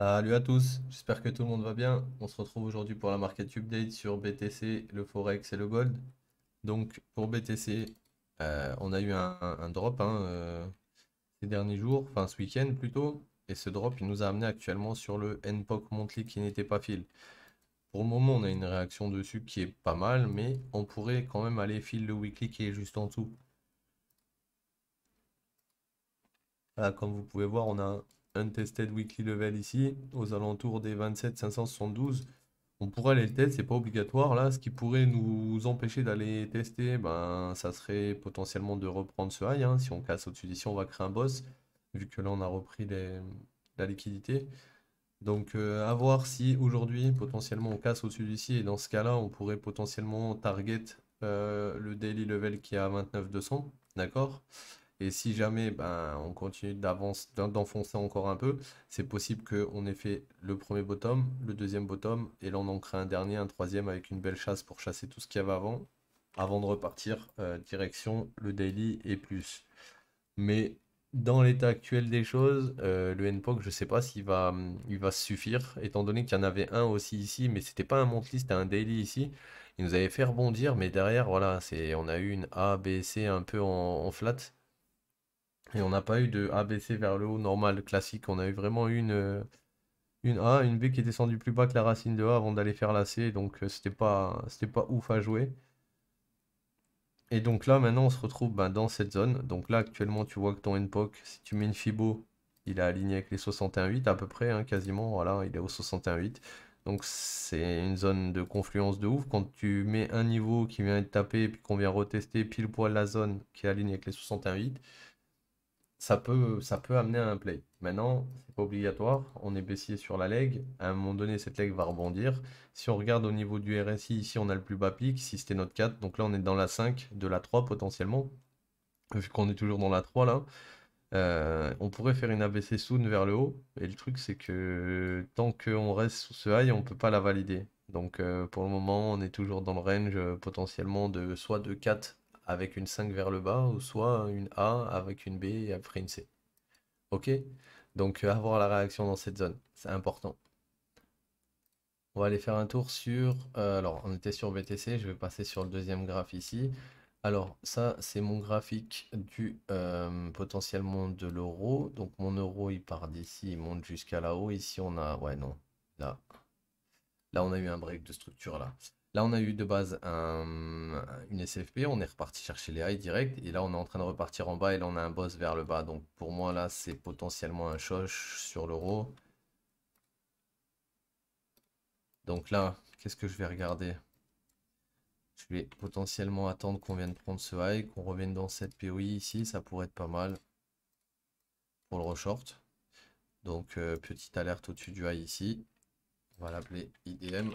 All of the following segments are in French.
Salut à tous, j'espère que tout le monde va bien. On se retrouve aujourd'hui pour la market update sur BTC, le Forex et le Gold. Donc pour BTC, on a eu un drop ces derniers jours, enfin ce week-end plutôt. Et ce drop, il nous a amené actuellement sur le NPOC Monthly qui n'était pas fill. Pour le moment, on a une réaction dessus qui est pas mal, mais on pourrait quand même aller fill le weekly qui est juste en dessous. Là, comme vous pouvez voir, on a un untested weekly level ici, aux alentours des 27 572. On pourrait aller le test, c'est pas obligatoire. Là, ce qui pourrait nous empêcher d'aller tester, ben, ça serait potentiellement de reprendre ce high, hein. Si on casse au-dessus d'ici, on va créer un boss, vu que là, on a repris la liquidité. Donc, à voir si aujourd'hui, potentiellement, on casse au-dessus d'ici. Et dans ce cas-là, on pourrait potentiellement target le daily level qui est à 29 200. D'accord? Et si jamais ben, on continue d'enfoncer encore un peu, c'est possible qu'on ait fait le premier bottom, le deuxième bottom, et là on en crée un dernier, un troisième avec une belle chasse pour chasser tout ce qu'il y avait avant de repartir direction le daily et plus. Mais dans l'état actuel des choses, le NPOC, je ne sais pas s'il va suffire, étant donné qu'il y en avait un aussi ici, mais c'était pas un monthly, c'était un daily ici. Il nous avait fait rebondir, mais derrière, voilà, on a eu une A, B, C un peu en flat. Et on n'a pas eu de ABC vers le haut normal, classique. On a eu vraiment une A, une B qui est descendue plus bas que la racine de A avant d'aller faire la C. Donc c'était pas ouf à jouer. Et donc là, maintenant, on se retrouve ben, dans cette zone. Donc là, actuellement, tu vois que ton NPOC, si tu mets une Fibo, il est aligné avec les 61,8 à peu près, hein, quasiment. Voilà, il est au 61,8. Donc c'est une zone de confluence de ouf. Quand tu mets un niveau qui vient être tapé, puis qu'on vient retester pile poil la zone qui est alignée avec les 61,8, ça peut amener à un play. Maintenant, c'est pas obligatoire. On est baissier sur la leg. À un moment donné, cette leg va rebondir. Si on regarde au niveau du RSI, ici, on a le plus bas pic. Si c'était notre 4, donc là, on est dans la 5, de la 3 potentiellement. Vu qu'on est toujours dans la 3 là. On pourrait faire une ABC soon vers le haut. Et le truc, c'est que tant qu'on reste sous ce high, on peut pas la valider. Donc pour le moment, on est toujours dans le range potentiellement de soit de 4 avec une 5 vers le bas, ou soit une A avec une B et après une C. Ok? Donc avoir la réaction dans cette zone, c'est important. On va aller faire un tour sur... alors, on était sur BTC, je vais passer sur le deuxième graphe ici. Alors, ça, c'est mon graphique du potentiellement de l'euro. Donc, mon euro, il part d'ici, il monte jusqu'à là-haut. Ici, on a... Ouais, non. Là, là, on a eu un break de structure, là. Là, on a eu de base une SFP. On est reparti chercher les highs direct. Et là, on est en train de repartir en bas. Et là, on a un boss vers le bas. Donc, pour moi, là, c'est potentiellement un choche sur l'euro. Donc là, qu'est-ce que je vais regarder? Je vais potentiellement attendre qu'on vienne prendre ce high, qu'on revienne dans cette POI ici, ça pourrait être pas mal pour le reshort. Donc petite alerte au-dessus du high ici, on va l'appeler IDM.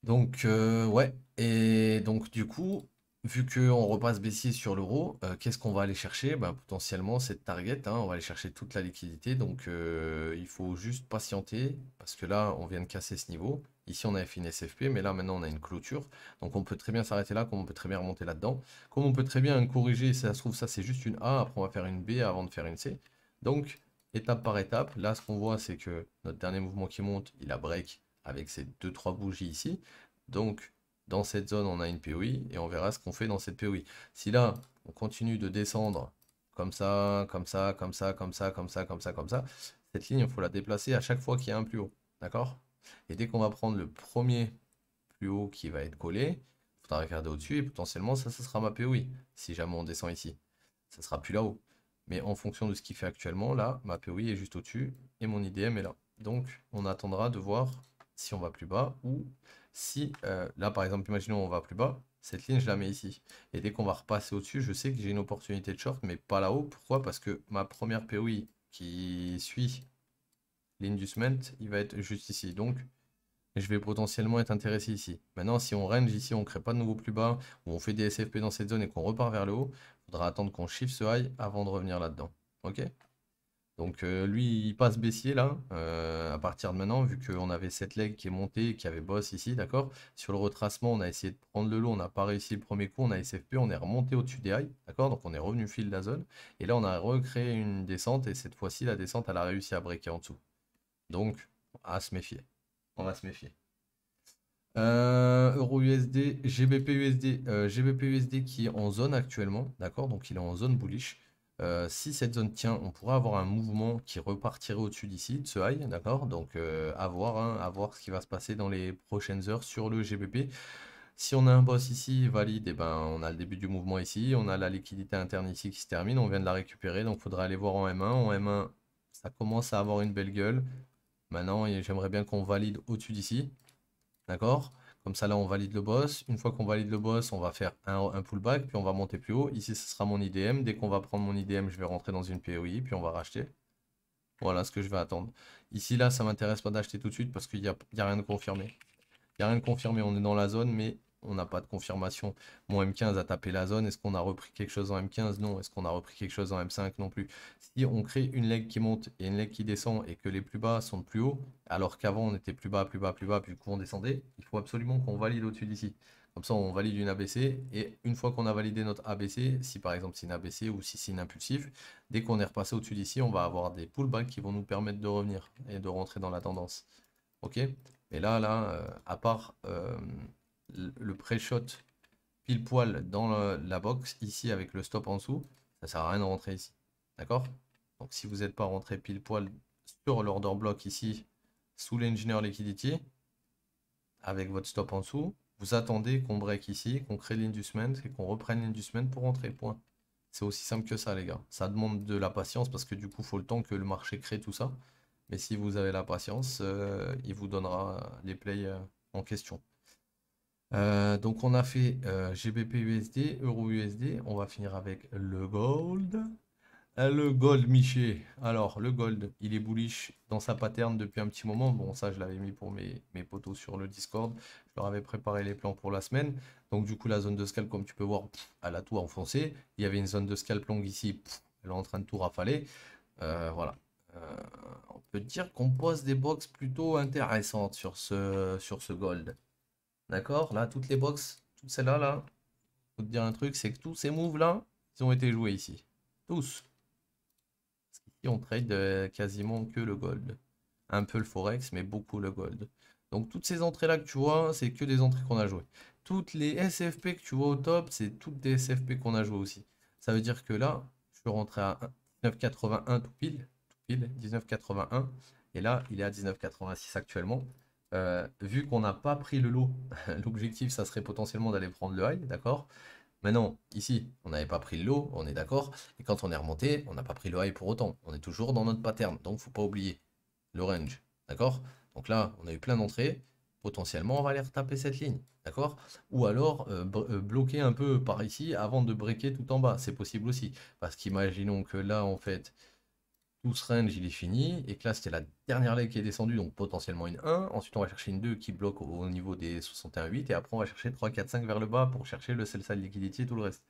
Donc ouais, et donc du coup, vu qu'on repasse baissier sur l'euro, qu'est-ce qu'on va aller chercher? Ben, potentiellement cette target, hein, on va aller chercher toute la liquidité, donc il faut juste patienter, parce que là on vient de casser ce niveau. Ici on avait fait une SFP, mais là maintenant on a une clôture, donc on peut très bien s'arrêter là, comme on peut très bien remonter là-dedans, comme on peut très bien corriger, si ça se trouve ça c'est juste une A, après on va faire une B avant de faire une C. Donc étape par étape, là ce qu'on voit c'est que notre dernier mouvement qui monte, il a break avec ces deux trois bougies ici. Donc, dans cette zone, on a une POI et on verra ce qu'on fait dans cette POI. Si là, on continue de descendre comme ça, comme ça, comme ça, comme ça, comme ça, comme ça, comme ça, cette ligne, il faut la déplacer à chaque fois qu'il y a un plus haut. D'accord? Et dès qu'on va prendre le premier plus haut qui va être collé, il faudra regarder au-dessus et potentiellement, ça sera ma POI. Si jamais on descend ici, ça sera plus là-haut. Mais en fonction de ce qu'il fait actuellement, là, ma POI est juste au-dessus et mon IDM est là. Donc, on attendra de voir si on va plus bas ou si, là, par exemple, imaginons on va plus bas, cette ligne, je la mets ici. Et dès qu'on va repasser au-dessus, je sais que j'ai une opportunité de short, mais pas là-haut. Pourquoi? Parce que ma première POI qui suit ligne du cement, il va être juste ici. Donc, je vais potentiellement être intéressé ici. Maintenant, si on range ici, on ne crée pas de nouveau plus bas, ou on fait des SFP dans cette zone et qu'on repart vers le haut, il faudra attendre qu'on shift ce high avant de revenir là-dedans. Ok? Donc lui, il passe baissier là, à partir de maintenant, vu qu'on avait cette leg qui est montée, qui avait boss ici, d'accord? Sur le retracement, on a essayé de prendre le lot, on n'a pas réussi le premier coup, on a SFP, on est remonté au-dessus des highs, d'accord? Donc on est revenu fil de la zone. Et là, on a recréé une descente, et cette fois-ci, la descente, elle a réussi à breaker en dessous. Donc, à se méfier. On va se méfier. Euro USD, GBP USD, GBP USD qui est en zone actuellement, d'accord? Donc il est en zone bullish. Si cette zone tient, on pourra avoir un mouvement qui repartirait au-dessus d'ici, de ce high, d'accord? Donc à voir, hein, à voir ce qui va se passer dans les prochaines heures sur le GBP. Si on a un boss ici valide, et ben on a le début du mouvement ici, on a la liquidité interne ici qui se termine, on vient de la récupérer, donc il faudra aller voir en M1. En M1, ça commence à avoir une belle gueule. Maintenant, j'aimerais bien qu'on valide au-dessus d'ici. D'accord? Comme ça, là, on valide le boss. Une fois qu'on valide le boss, on va faire un pullback, puis on va monter plus haut. Ici, ce sera mon IDM. Dès qu'on va prendre mon IDM, je vais rentrer dans une POI, puis on va racheter. Voilà ce que je vais attendre. Ici, là, ça m'intéresse pas d'acheter tout de suite parce qu'il y a rien de confirmé. Il n'y a rien de confirmé, on est dans la zone, mais on n'a pas de confirmation. Mon M15 a tapé la zone, est-ce qu'on a repris quelque chose en M15? Non. Est-ce qu'on a repris quelque chose en M5? Non plus. Si on crée une leg qui monte et une leg qui descend et que les plus bas sont plus hauts, alors qu'avant on était plus bas, plus bas, plus bas, puis du coup on descendait, il faut absolument qu'on valide au-dessus d'ici. Comme ça, on valide une ABC, et une fois qu'on a validé notre ABC, si par exemple c'est une ABC ou si c'est une impulsif, dès qu'on est repassé au-dessus d'ici, on va avoir des pullbacks qui vont nous permettre de revenir et de rentrer dans la tendance. Ok? Mais là, à part le pré-shot pile poil dans la box, ici avec le stop en dessous, ça sert à rien de rentrer ici. D'accord? Donc si vous n'êtes pas rentré pile poil sur l'order block ici, sous l'engineer liquidity, avec votre stop en dessous, vous attendez qu'on break ici, qu'on crée l'inducement et qu'on reprenne l'inducement pour rentrer. Point. C'est aussi simple que ça, les gars. Ça demande de la patience parce que du coup, il faut le temps que le marché crée tout ça. Mais si vous avez la patience, il vous donnera les plays en question. Donc on a fait GBP USD, Euro USD. On va finir avec le gold. Le gold, Miché. Alors, le gold, il est bullish dans sa pattern depuis un petit moment. Bon, ça, je l'avais mis pour mes potos sur le Discord. Je leur avais préparé les plans pour la semaine. Donc, du coup, la zone de scalp, comme tu peux voir, elle a tout enfoncé. Il y avait une zone de scalp longue ici. Elle est en train de tout rafaler. Voilà. Euh, on peut dire qu'on pose des box plutôt intéressantes sur ce gold. D'accord? Là, toutes les box, toutes celles-là, là, faut te dire un truc, c'est que tous ces moves-là, ils ont été joués ici. Tous. Ici, on trade quasiment que le gold. Un peu le forex, mais beaucoup le gold. Donc toutes ces entrées-là que tu vois, c'est que des entrées qu'on a jouées. Toutes les SFP que tu vois au top, c'est toutes des SFP qu'on a jouées aussi. Ça veut dire que là, je peux rentrer à 19,81 tout pile 19,81. Et là, il est à 19,86 actuellement. Vu qu'on n'a pas pris le lot, l'objectif, ça serait potentiellement d'aller prendre le high, d'accord? Maintenant, ici, on n'avait pas pris le lot, on est d'accord. Et quand on est remonté, on n'a pas pris le high pour autant. On est toujours dans notre pattern. Donc, faut pas oublier le range. D'accord? Donc là, on a eu plein d'entrées. Potentiellement, on va aller retaper cette ligne. D'accord? Ou alors bloquer un peu par ici avant de breaker tout en bas. C'est possible aussi. Parce qu'imaginons que là, en fait, tout ce range, il est fini. Et que là, c'était la dernière leg qui est descendue, donc potentiellement une 1. Ensuite, on va chercher une 2 qui bloque au niveau des 61,8. Et après, on va chercher 3, 4, 5 vers le bas pour chercher le sell side liquidity et tout le reste.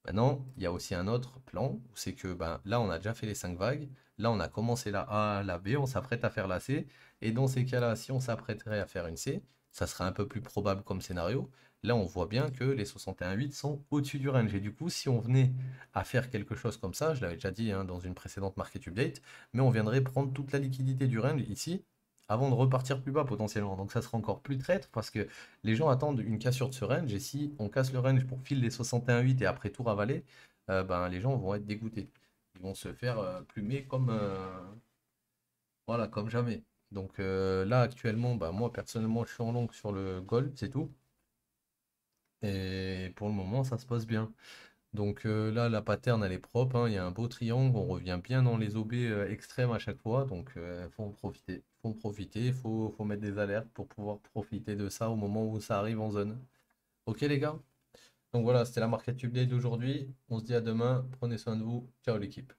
Maintenant, il y a aussi un autre plan, où c'est que ben, là, on a déjà fait les 5 vagues. Là, on a commencé la A, la B, on s'apprête à faire la C. Et dans ces cas-là, si on s'apprêterait à faire une C, ça serait un peu plus probable comme scénario. Là, on voit bien que les 61,8 sont au-dessus du range. Et du coup, si on venait à faire quelque chose comme ça, je l'avais déjà dit hein, dans une précédente market update, mais on viendrait prendre toute la liquidité du range ici, avant de repartir plus bas potentiellement. Donc ça sera encore plus traître parce que les gens attendent une cassure de ce range, et si on casse le range pour fil les 61,8 et après tout ravaler, ben, les gens vont être dégoûtés. Ils vont se faire plumer voilà, comme jamais. Donc là actuellement, bah, moi personnellement je suis en long sur le gold, c'est tout. Et pour le moment ça se passe bien. Donc là la pattern elle est propre, hein. Il y a un beau triangle, on revient bien dans les OB extrêmes à chaque fois, donc faut en profiter. Faut en profiter, faut mettre des alertes pour pouvoir profiter de ça au moment où ça arrive en zone. Ok les gars? Donc voilà, c'était la market update d'aujourd'hui. On se dit à demain. Prenez soin de vous. Ciao l'équipe.